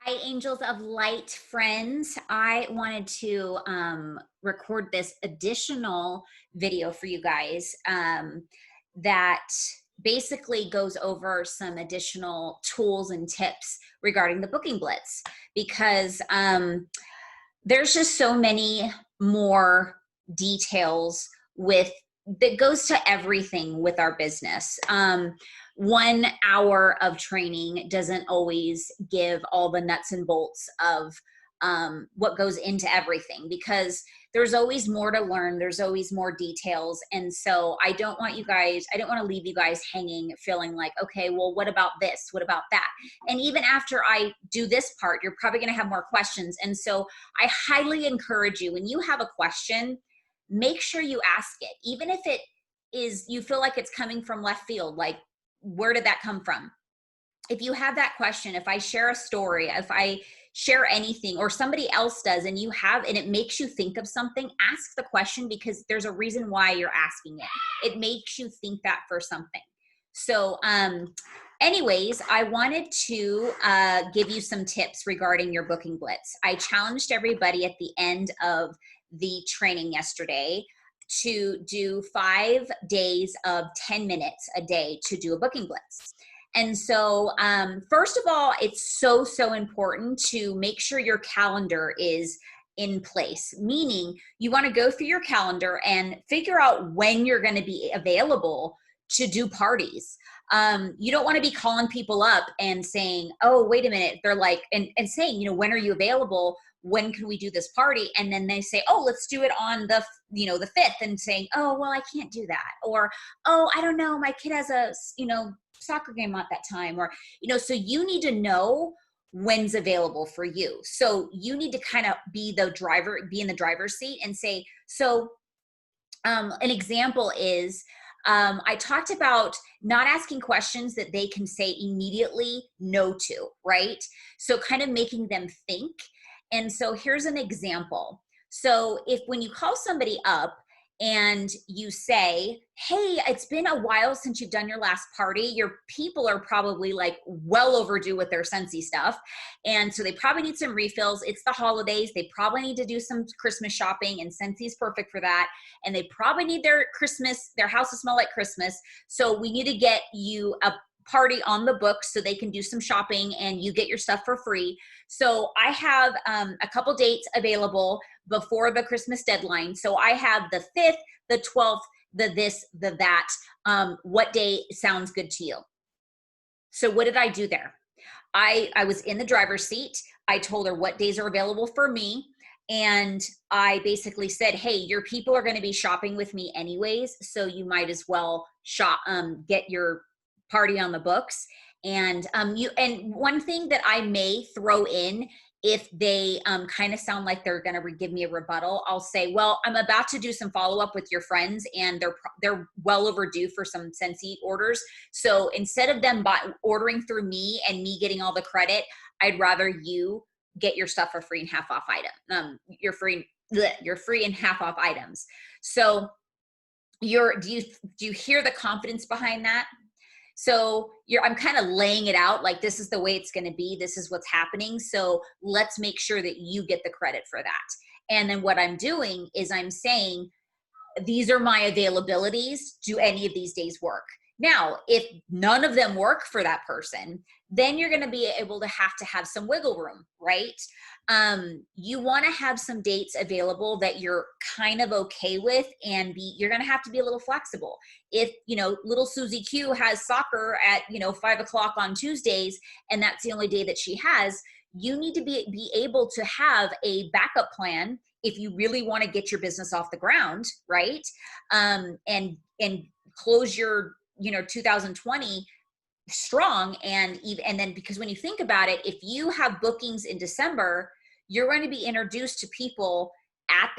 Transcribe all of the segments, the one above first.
Hi, Angels of Light friends. I wanted to record this additional video for you guys that basically goes over some additional tools and tips regarding the booking blitz because there's just so many more details with that goes to everything with our business. 1 hour of training doesn't always give all the nuts and bolts of what goes into everything, because there's always more to learn. There's always more details. And so I don't want to leave you guys hanging feeling like, okay, well, what about this? What about that? And even after I do this part, you're probably going to have more questions. And so I highly encourage you, when you have a question, make sure you ask it, even if it is, you feel like it's coming from left field, like, where did that come from? If you have that question, if I share a story, if I share anything or somebody else does and it makes you think of something, ask the question, because there's a reason why you're asking it. It makes you think that for something. So anyways, I wanted to give you some tips regarding your booking blitz. I challenged everybody at the end of the training yesterday to do 5 days of 10 minutes a day to do a booking blitz. And so first of all, it's so important to make sure your calendar is in place, meaning you want to go through your calendar and figure out when you're going to be available to do parties. You don't want to be calling people up and saying, oh, wait a minute. They're like, and saying, when are you available? When can we do this party? And then they say, oh, let's do it on the 5th, and saying, oh, well, I can't do that. Or, oh, I don't know, my kid has a, soccer game at that time. Or, so you need to know when's available for you. So you need to kind of be in the driver's seat and say, so an example is, I talked about not asking questions that they can say immediately no to, right? So kind of making them think. And so here's an example. So when you call somebody up and you say, hey, it's been a while since you've done your last party, your people are probably like well overdue with their Scentsy stuff. And so they probably need some refills. It's the holidays. They probably need to do some Christmas shopping, and Scentsy is perfect for that. And they probably need their house to smell like Christmas. So we need to get you a party on the books so they can do some shopping and you get your stuff for free. So I have a couple dates available before the Christmas deadline. So I have the 5th, the 12th, the this, the that. What day sounds good to you? So what did I do there? I was in the driver's seat. I told her what days are available for me. And I basically said, hey, your people are going to be shopping with me anyways, so you might as well get your party on the books. And one thing that I may throw in, if they kind of sound like they're going to give me a rebuttal, I'll say, well, I'm about to do some follow-up with your friends, and they're well overdue for some Scentsy orders. So instead of them ordering through me and me getting all the credit, I'd rather you get your stuff for free and half off item. You're free and half off items. So do you hear the confidence behind that? So I'm kind of laying it out like, this is the way it's going to be. This is what's happening. So let's make sure that you get the credit for that. And then what I'm doing is I'm saying, these are my availabilities. Do any of these days work? Now, if none of them work for that person, then you're going to be able to have some wiggle room, right? You want to have some dates available that you're kind of okay with, and you're going to have to be a little flexible. If, little Susie Q has soccer at, 5 o'clock on Tuesdays, and that's the only day that she has, you need to be able to have a backup plan if you really want to get your business off the ground, right? And close your 2020 strong. And then, because when you think about it, if you have bookings in December, you're going to be introduced to people at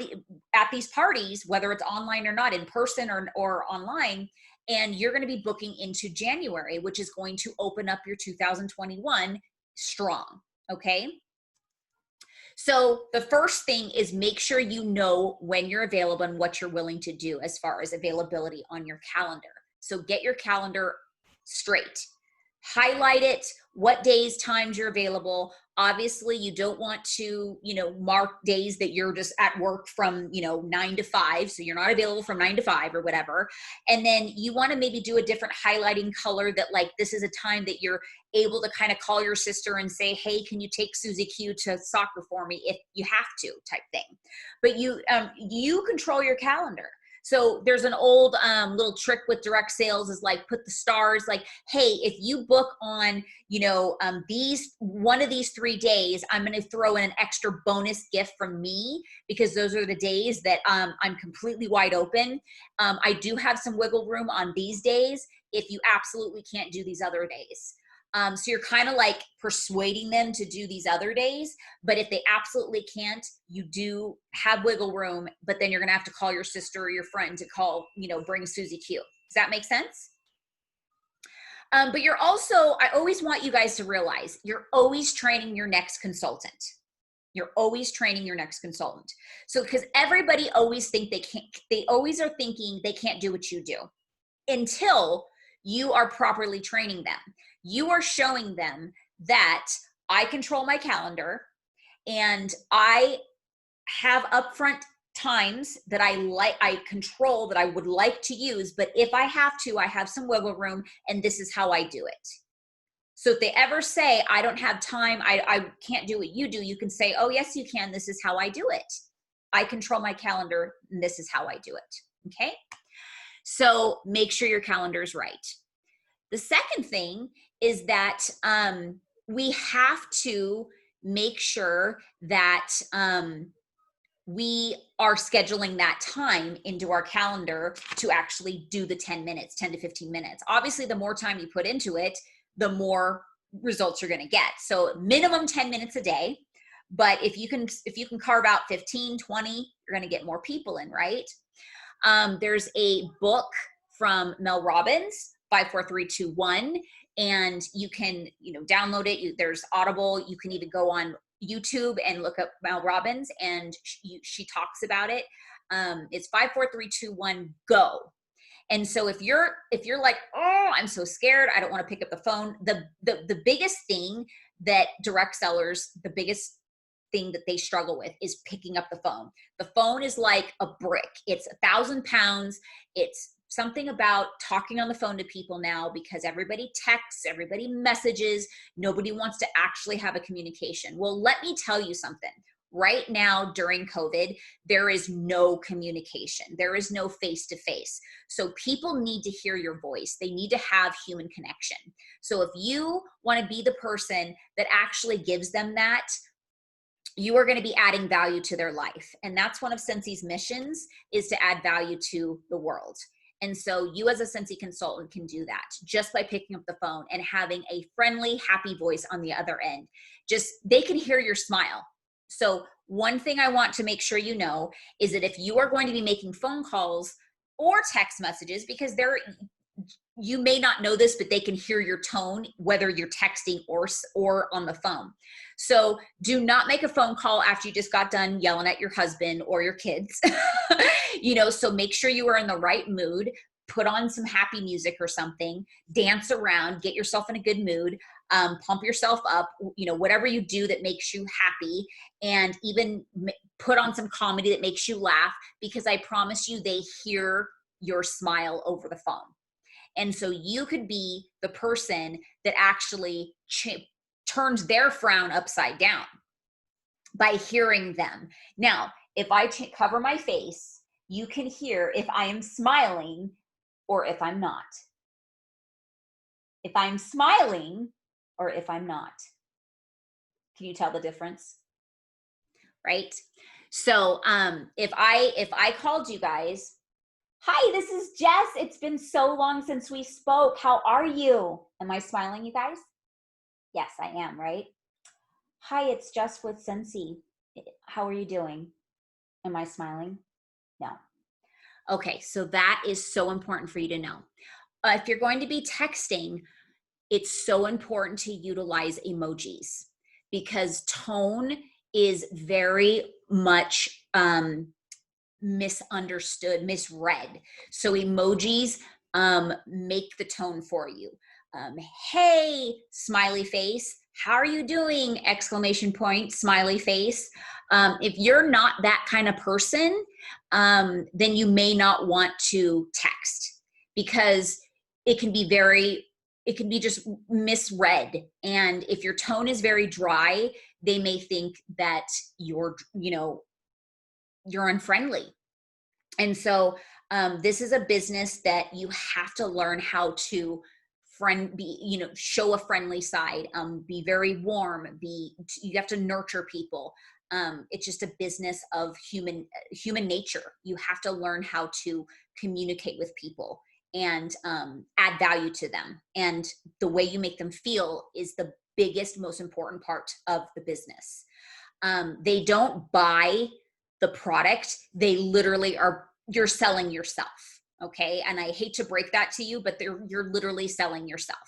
these parties, whether it's online or not, in person or online, and you're going to be booking into January, which is going to open up your 2021 strong. Okay. So the first thing is, make sure you know when you're available and what you're willing to do as far as availability on your calendar. So get your calendar straight. Highlight it, what days, times you're available. Obviously, you don't want to, mark days that you're just at work from, 9 to 5. So you're not available from 9 to 5 or whatever. And then you want to maybe do a different highlighting color that, like, this is a time that you're able to kind of call your sister and say, hey, can you take Susie Q to soccer for me if you have to, type thing. But you control your calendar. So there's an old little trick with direct sales is like, put the stars, like, hey, if you book on, one of these 3 days, I'm going to throw in an extra bonus gift from me, because those are the days that I'm completely wide open. I do have some wiggle room on these days if you absolutely can't do these other days. So you're kind of like persuading them to do these other days, but if they absolutely can't, you do have wiggle room, but then you're going to have to call your sister or your friend to call, bring Susie Q. Does that make sense? But you're also, I always want you guys to realize, you're always training your next consultant. You're always training your next consultant. So, because everybody always they always are thinking they can't do what you do until you are properly training them. You are showing them that I control my calendar and I have upfront times that I control that I would like to use, but if I have to, I have some wiggle room, and this is how I do it. So if they ever say, I don't have time, I can't do what you do, you can say, oh, yes, you can. This is how I do it. I control my calendar, and this is how I do it. Okay? So make sure your calendar is right. The second thing is that we have to make sure that we are scheduling that time into our calendar to actually do the 10 minutes, 10 to 15 minutes. Obviously, the more time you put into it, the more results you're going to get. So minimum 10 minutes a day. But if you can carve out 15, 20, you're going to get more people in, right? There's a book from Mel Robbins, 54321, and you can, download it. There's Audible. You can even go on YouTube and look up Mel Robbins, and she talks about it. It's 54321 go. And so if you're like, oh, I'm so scared, I don't want to pick up the phone. The biggest thing that direct sellers, the biggest thing that they struggle with is picking up the phone. The phone is like a brick. It's 1,000 pounds. It's something about talking on the phone to people now, because everybody texts, everybody messages, nobody wants to actually have a communication. Well, let me tell you something. Right now during COVID, there is no communication. There is no face-to-face. So people need to hear your voice. They need to have human connection. So if you want to be the person that actually gives them that, you are going to be adding value to their life. And that's one of Scentsy's missions, is to add value to the world. And so you as a Scentsy consultant can do that just by picking up the phone and having a friendly, happy voice on the other end. Just, they can hear your smile. So one thing I want to make sure you know is that if you are going to be making phone calls or text messages, because you may not know this, but they can hear your tone, whether you're texting or on the phone. So do not make a phone call after you just got done yelling at your husband or your kids. So make sure you are in the right mood. Put on some happy music or something, dance around, get yourself in a good mood, pump yourself up, whatever you do that makes you happy, and even put on some comedy that makes you laugh, because I promise you, they hear your smile over the phone. And so you could be the person that actually turns their frown upside down by hearing them. Now, if I cover my face, you can hear if I am smiling or if I'm not. If I'm smiling or if I'm not. Can you tell the difference? Right? So if I called you guys, hi, this is Jess. It's been so long since we spoke. How are you? Am I smiling, you guys? Yes, I am, right? Hi, it's Jess with Scentsy. How are you doing? Am I smiling? No. Okay, so that is so important for you to know. If you're going to be texting, it's so important to utilize emojis, because tone is very much misunderstood, misread. So emojis make the tone for you. Hey, smiley face. how are you doing? Exclamation point, smiley face. If you're not that kind of person, then you may not want to text, because it can be just misread. And if your tone is very dry, they may think that you're unfriendly. And so this is a business that you have to learn how to show a friendly side, be very warm, you have to nurture people. It's just a business of human nature. You have to learn how to communicate with people and add value to them. And the way you make them feel is the biggest, most important part of the business. They don't buy the product. They literally you're selling yourself. Okay. And I hate to break that to you, but you're literally selling yourself.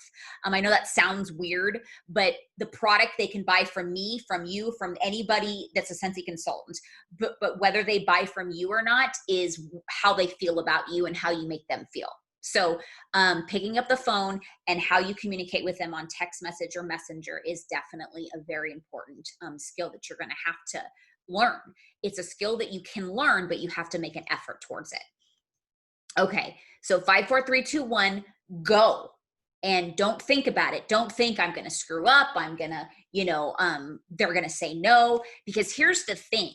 I know that sounds weird, but the product they can buy from me, from you, from anybody that's a Scentsy consultant, but whether they buy from you or not is how they feel about you and how you make them feel. So picking up the phone and how you communicate with them on text message or messenger is definitely a very important skill that you're going to have to learn. It's a skill that you can learn, but you have to make an effort towards it. Okay, so 5, 4, 3, 2, 1, go. And don't think about it. Don't think I'm going to screw up. I'm going to, they're going to say no. Because here's the thing,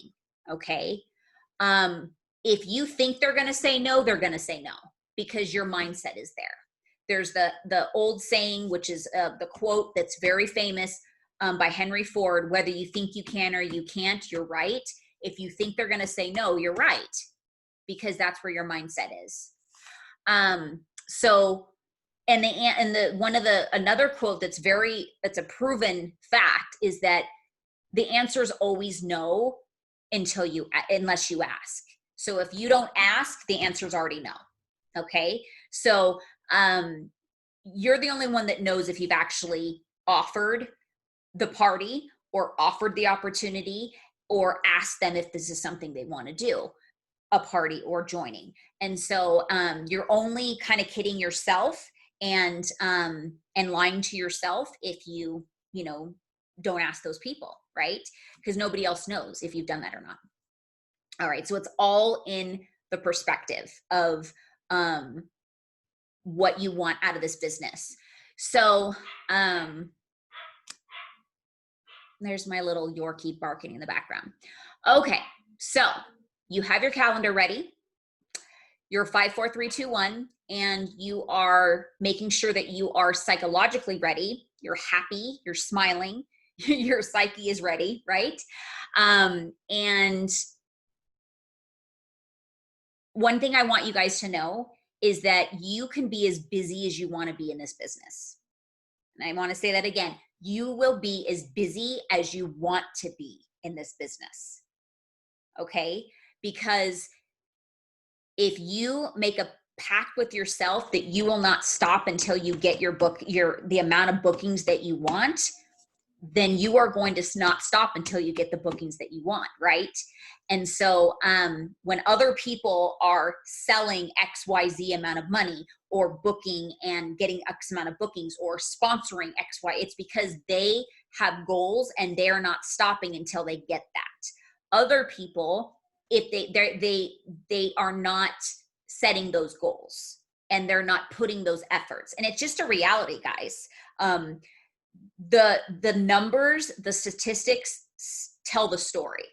okay? If you think they're going to say no, they're going to say no, because your mindset is there. There's the old saying, which is the quote that's very famous by Henry Ford: whether you think you can or you can't, you're right. If you think they're going to say no, you're right, because that's where your mindset is. Another quote that's a proven fact is that the answer is always no unless you ask. So if you don't ask, the answer is already no. Okay. So, you're the only one that knows if you've actually offered the party or offered the opportunity or asked them if this is something they want to do, a party or joining. And so you're only kind of kidding yourself and lying to yourself if you don't ask those people, right? Because nobody else knows if you've done that or not. All right, so it's all in the perspective of what you want out of this business. So there's my little Yorkie barking in the background. Okay, so you have your calendar ready. You're 5, 4, 3, 2, 1, and you are making sure that you are psychologically ready. You're happy, you're smiling, your psyche is ready, right? And one thing I want you guys to know is that you can be as busy as you want to be in this business. And I want to say that again. You will be as busy as you want to be in this business. Okay? Because if you make a pact with yourself that you will not stop until you get the amount of bookings that you want, then you are going to not stop until you get the bookings that you want, right? And so when other people are selling XYZ amount of money or booking and getting X amount of bookings or sponsoring XY, it's because they have goals and they are not stopping until they get that. Other people, if they are not setting those goals and they're not putting those efforts. And it's just a reality, guys. The numbers, the statistics tell the story.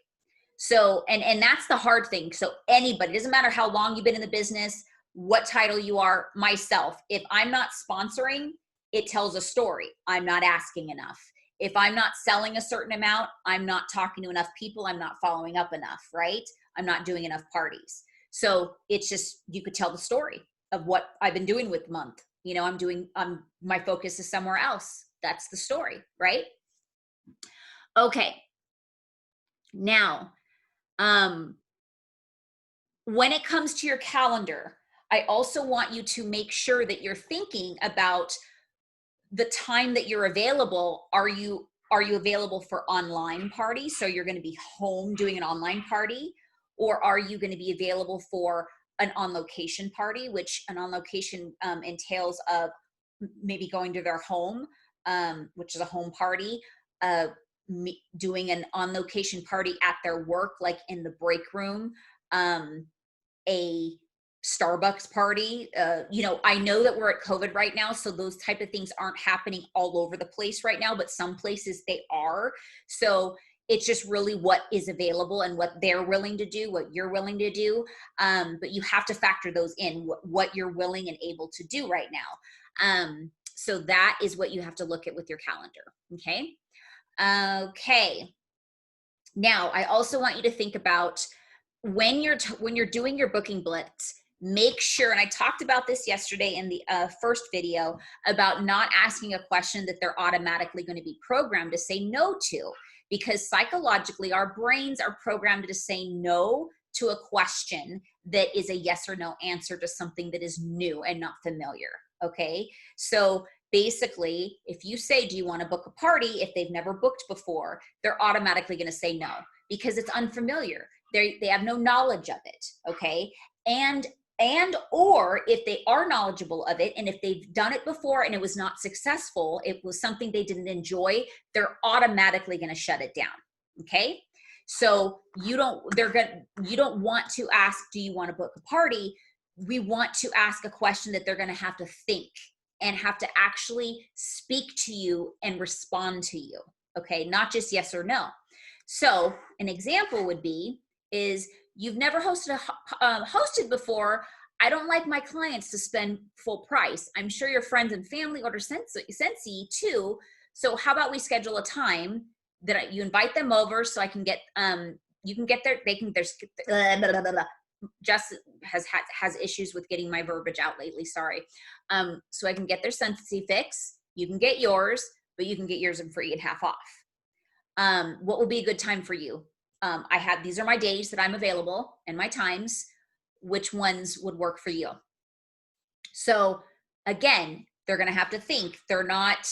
So, and that's the hard thing. So anybody, it doesn't matter how long you've been in the business, what title you are, myself, if I'm not sponsoring, it tells a story. I'm not asking enough. If I'm not selling a certain amount, I'm not talking to enough people. I'm not following up enough, right? I'm not doing enough parties. So it's just, you could tell the story of what I've been doing with month. My focus is somewhere else. That's the story, right? Okay. Now, when it comes to your calendar, I also want you to make sure that you're thinking about the time that you're available. Are you available for online parties? So you're going to be home doing an online party, or are you going to be available for an on-location party, which an on-location entails of maybe going to their home, which is a home party, doing an on-location party at their work, like in the break room, a Starbucks party. You know, I know that we're at COVID right now, so those type of things aren't happening all over the place right now, but some places they are. So it's just really what is available and what they're willing to do, what you're willing to do. But you have to factor those in, what you're willing and able to do right now. So that is what you have to look at with your calendar. Okay. Okay. Now, I also want you to think about when you're doing your booking blitz, make sure, and I talked about this yesterday in the first video, about not asking a question that they're automatically going to be programmed to say no to, because psychologically our brains are programmed to say no to a question that is a yes or no answer to something that is new and not familiar. Okay, so basically, if you say, do you want to book a party, if they've never booked before, they're automatically going to say no because it's unfamiliar. They have no knowledge of it. Okay, and or if they are knowledgeable of it, and if they've done it before and it was not successful, it was something they didn't enjoy, they're automatically going to shut it down. Okay, so you don't want to ask, do you want to book a party? We want to ask a question that they're going to have to think and have to actually speak to you and respond to you. Okay, not just yes or no. So an example would be, is you've never hosted before. I don't like my clients to spend full price. I'm sure your friends and family order Scentsy too. So how about we schedule a time that you invite them over so I can get, you can get there's Jess has issues with getting my verbiage out lately, sorry. So I can get their Scentsy fix. You can get yours, but you can get yours and free at half off. What would be a good time for you? These are my days that I'm available and my times. Which ones would work for you? So again, they're going to have to think. I'm not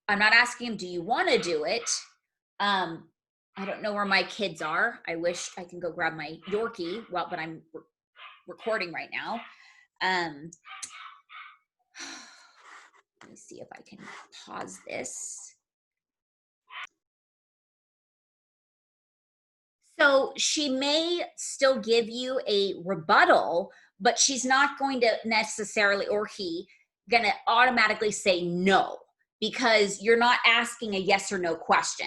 asking them, do you want to do it? I don't know where my kids are. I wish I can go grab my Yorkie, but I'm recording right now. Let me see if I can pause this. So she may still give you a rebuttal, but she's not going to necessarily, or he, going to automatically say no, because you're not asking a yes or no question.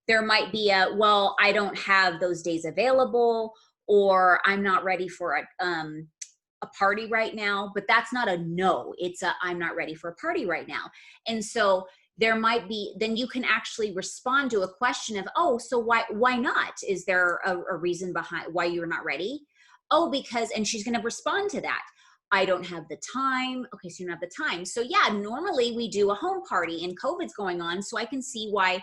There might be a, well, I don't have those days available, or I'm not ready for a party right now, but that's not a no. It's a, I'm not ready for a party right now. And so there might be, then you can actually respond to a question of, oh, so why not? Is there a reason behind why you're not ready? Oh, because, and she's going to respond to that. I don't have the time. Okay, so you don't have the time. So yeah, normally we do a home party and COVID's going on. So I can see why,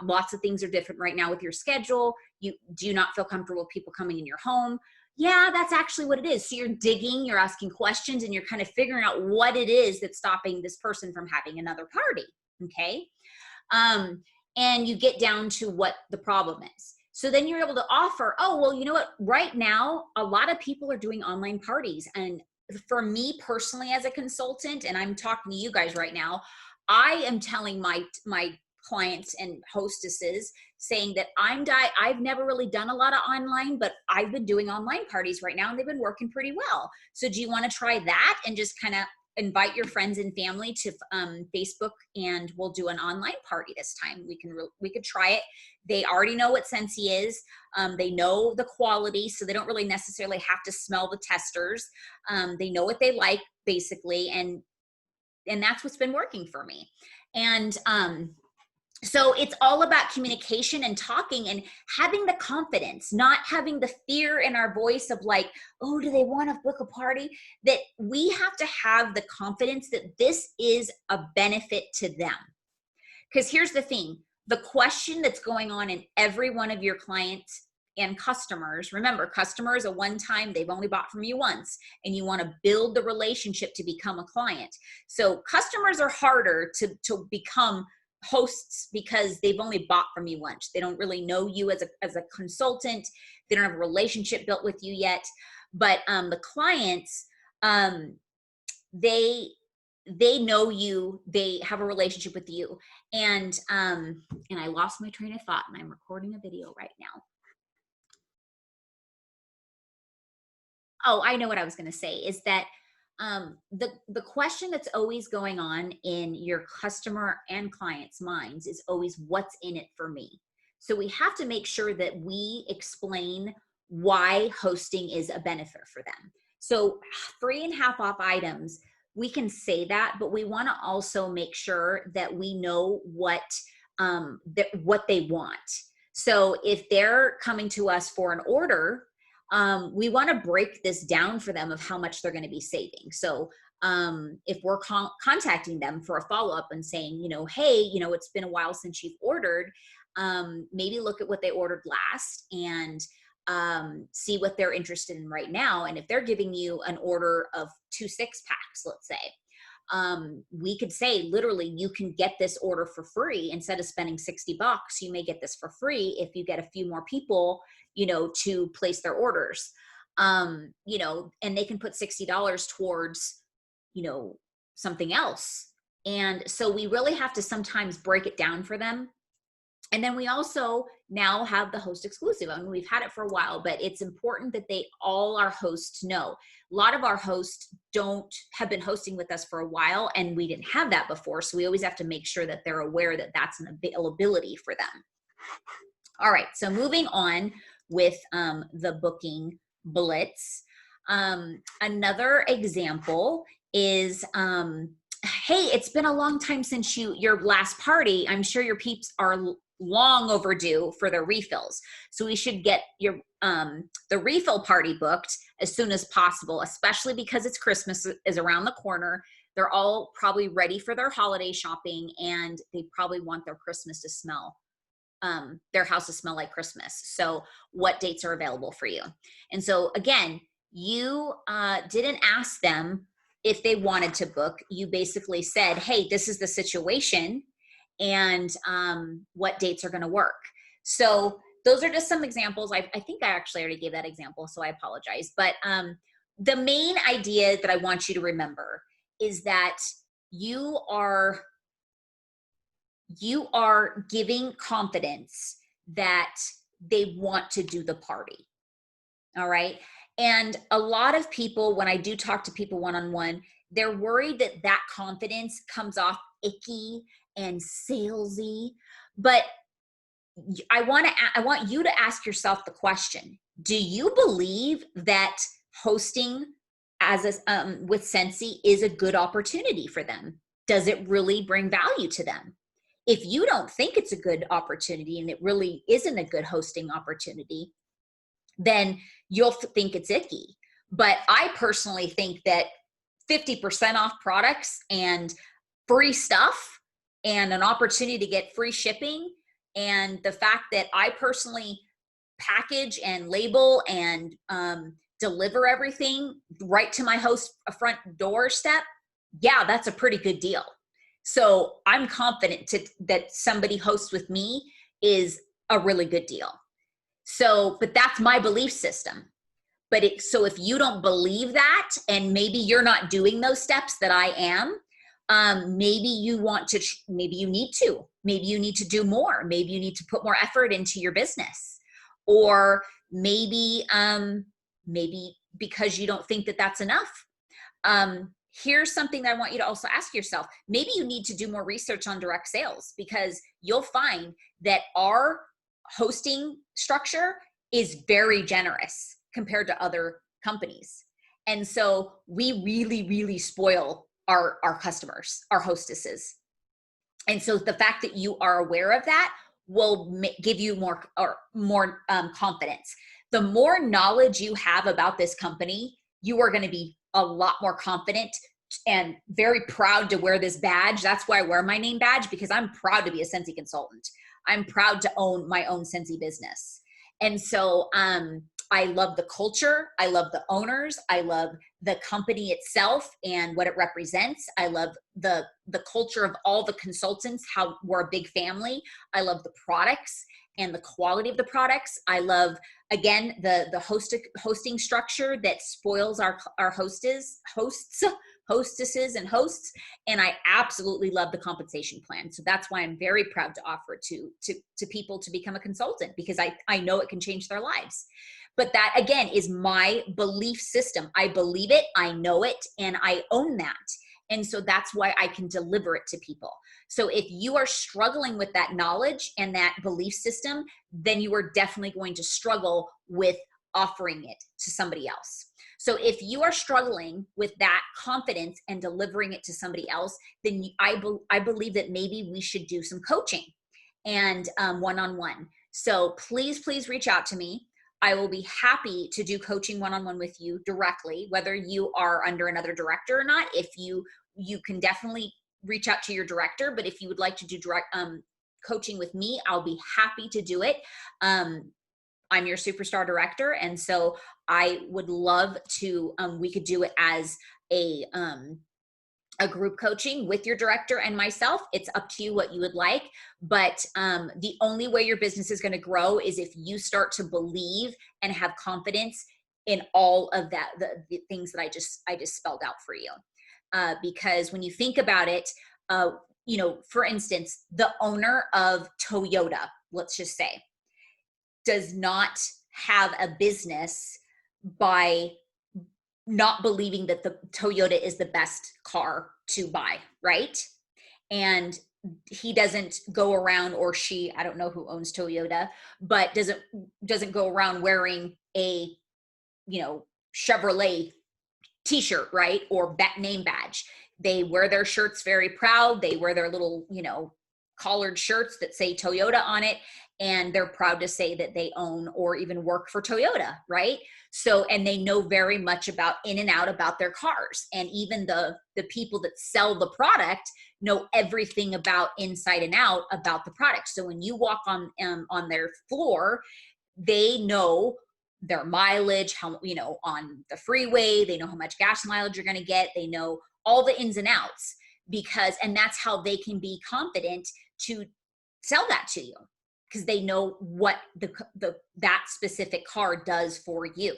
lots of things are different right now with your schedule. You do not feel comfortable with people coming in your home. Yeah, that's actually what it is. So you're digging, you're asking questions, and you're kind of figuring out what it is that's stopping this person from having another party, okay? And you get down to what the problem is. So then you're able to offer, oh, well, you know what? Right now, a lot of people are doing online parties. And for me personally as a consultant, and I'm talking to you guys right now, I am telling my clients and hostesses, saying that I've never really done a lot of online, but I've been doing online parties right now and they've been working pretty well. So do you want to try that and just kind of invite your friends and family to Facebook, and we'll do an online party this time. We could try it. They already know what Scentsy is. They know the quality, so they don't really necessarily have to smell the testers. They know what they like basically. And that's what's been working for me. And, so it's all about communication and talking and having the confidence, not having the fear in our voice of like, oh, do they want to book a party? That we have to have the confidence that this is a benefit to them. Because here's the thing, the question that's going on in every one of your clients and customers, remember, customer is a one-time, they've only bought from you once, and you want to build the relationship to become a client. So customers are harder to become hosts because they've only bought from you once. They don't really know you as a consultant. They don't have a relationship built with you yet. But the clients, they they know you, they have a relationship with you. And I lost my train of thought, and I'm recording a video right now. Oh, I know what I was going to say is that the question that's always going on in your customer and clients' minds is always, what's in it for me? So we have to make sure that we explain why hosting is a benefit for them. So 3.5 off items, we can say that, but we want to also make sure that we know what they want. So if they're coming to us for an order, we want to break this down for them of how much they're going to be saving. So if we're contacting them for a follow-up and saying, hey, it's been a while since you've ordered, maybe look at what they ordered last and see what they're interested in right now. And if they're giving you an order of 2 6-packs, let's say, we could say, literally, you can get this order for free. Instead of spending $60, you may get this for free if you get a few more people, to place their orders, and they can put $60 towards, something else. And so we really have to sometimes break it down for them. And then we also now have the host exclusive. I mean, we've had it for a while, but it's important that all our hosts know. A lot of our hosts have been hosting with us for a while, and we didn't have that before. So we always have to make sure that they're aware that that's an availability for them. All right, so moving on with the booking Blitz. Another example is, hey, it's been a long time since your last party. I'm sure your peeps are long overdue for their refills. So we should get the refill party booked as soon as possible, especially because it's Christmas is around the corner. They're all probably ready for their holiday shopping, and they probably want their Christmas to smell, their house to smell like Christmas. So what dates are available for you? And so again, you didn't ask them if they wanted to book. You basically said, hey, this is the situation, and what dates are going to work. So those are just some examples. I think I actually already gave that example, so I apologize. But the main idea that I want you to remember is that you are giving confidence that they want to do the party. All right. And a lot of people, when I do talk to people one-on-one, they're worried that confidence comes off icky and salesy. But I want you to ask yourself the question: do you believe that hosting with Scentsy is a good opportunity for them? Does it really bring value to them? If you don't think it's a good opportunity and it really isn't a good hosting opportunity, then you'll think it's icky. But I personally think that 50% off products and free stuff and an opportunity to get free shipping, and the fact that I personally package and label and deliver everything right to my host front doorstep, yeah, that's a pretty good deal. So I'm confident that somebody hosts with me is a really good deal. So, but that's my belief system. So if you don't believe that, and maybe you're not doing those steps that I am, maybe you need to do more. Maybe you need to put more effort into your business, or maybe because you don't think that that's enough. Here's something that I want you to also ask yourself. Maybe you need to do more research on direct sales, because you'll find that our hosting structure is very generous compared to other companies. And so we really, really spoil our customers, our hostesses. And so the fact that you are aware of that will give you more confidence. The more knowledge you have about this company, you are going to be a lot more confident and very proud to wear this badge. That's why I wear my name badge, because I'm proud to be a Scentsy consultant. I'm proud to own my own Scentsy business. And so I love the culture. I love the owners. I love the company itself and what it represents. I love the culture of all the consultants, how we're a big family. I love the products and the quality of the products. I love, again, the hosting structure that spoils our hosts hostesses and hosts, and I absolutely love the compensation plan. So that's why I'm very proud to offer it to people to become a consultant, because I know it can change their lives. But that, again, is my belief system. I believe it, I know it, and I own that. And so that's why I can deliver it to people. So if you are struggling with that knowledge and that belief system, then you are definitely going to struggle with offering it to somebody else. So if you are struggling with that confidence and delivering it to somebody else, then I believe that maybe we should do some coaching and one-on-one. So please reach out to me. I will be happy to do coaching one-on-one with you directly, whether you are under another director or not. If you can definitely reach out to your director, but if you would like to do direct coaching with me, I'll be happy to do it. I'm your superstar director, and so I would love to, we could do it as a group coaching with your director and myself. It's up to you what you would like, but the only way your business is going to grow is if you start to believe and have confidence in all of that, the things that I just spelled out for you. Because when you think about it, you know, for instance, the owner of Toyota, let's just say, does not have a business by not believing that the Toyota is the best car to buy, right? And he doesn't go around, or she, I don't know who owns Toyota, but doesn't go around wearing a, you know, Chevrolet t-shirt, right? Or that name badge. They wear their shirts very proud. They wear their little, you know, collared shirts that say Toyota on it, and they're proud to say that they own or even work for Toyota, right? So, and they know very much about in and out about their cars, and even the people that sell the product know everything about inside and out about the product. So when you walk on their floor, they know their mileage, how, you know, on the freeway, they know how much gas mileage you're going to get. They know all the ins and outs, because, and that's how they can be confident to sell that to you, because they know what that specific car does for you.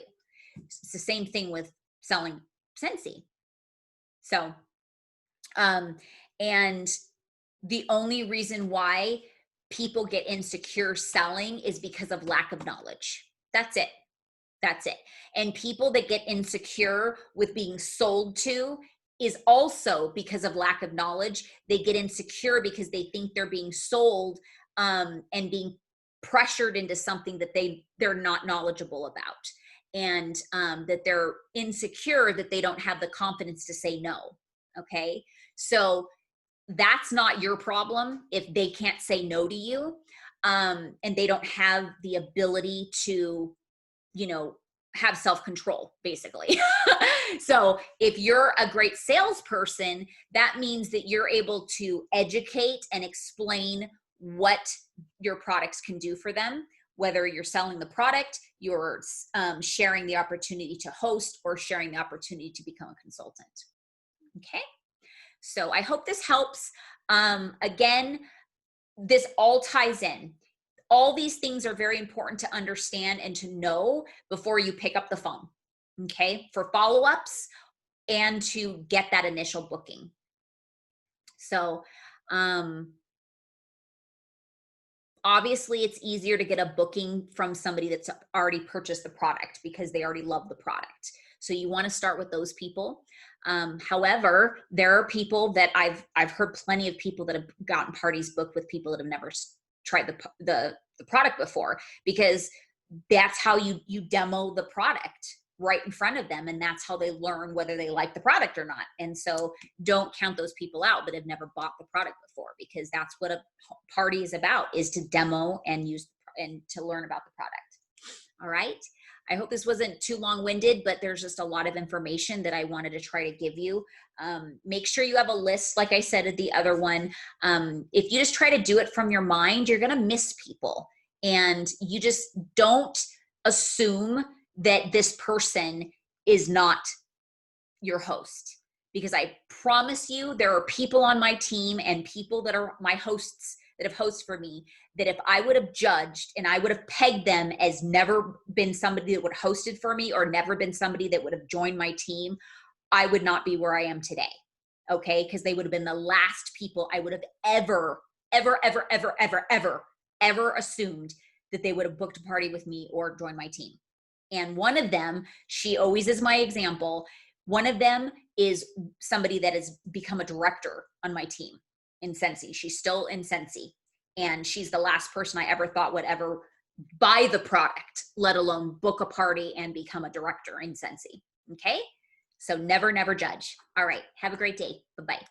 It's the same thing with selling Scentsy. So, and the only reason why people get insecure selling is because of lack of knowledge. That's it. That's it. And people that get insecure with being sold to is also because of lack of knowledge. They get insecure because they think they're being sold and being pressured into something that they're not knowledgeable about, and that they're insecure that they don't have the confidence to say no. Okay, so that's not your problem if they can't say no to you, and they don't have the ability to, you know, have self-control, basically. So if you're a great salesperson, that means that you're able to educate and explain what your products can do for them, whether you're selling the product, you're sharing the opportunity to host, or sharing the opportunity to become a consultant. Okay, so I hope this helps. Again, this all ties in. All these things are very important to understand and to know before you pick up the phone, okay, for follow-ups and to get that initial booking. So obviously it's easier to get a booking from somebody that's already purchased the product because they already love the product. So you want to start with those people. However, there are people that I've heard plenty of people that have gotten parties booked with people that have never tried the product before, because that's how you demo the product right in front of them, and that's how they learn whether they like the product or not. And so don't count those people out that have never bought the product before, because that's what a party is about, is to demo and use and to learn about the product. All right, I hope this wasn't too long-winded, but there's just a lot of information that I wanted to try to give you. Make sure you have a list, like I said at the other one. If you just try to do it from your mind, you're going to miss people. And you just don't assume that this person is not your host, because I promise you there are people on my team and people that are my hosts that have hosted for me, that if I would have judged and I would have pegged them as never been somebody that would have hosted for me or never been somebody that would have joined my team, I would not be where I am today. Okay. Because they would have been the last people I would have ever assumed that they would have booked a party with me or joined my team. And one of them, she always is my example. One of them is somebody that has become a director on my team in Scentsy. She's still in Scentsy. And she's the last person I ever thought would ever buy the product, let alone book a party and become a director in Scentsy. Okay? So never, never judge. All right. Have a great day. Bye-bye.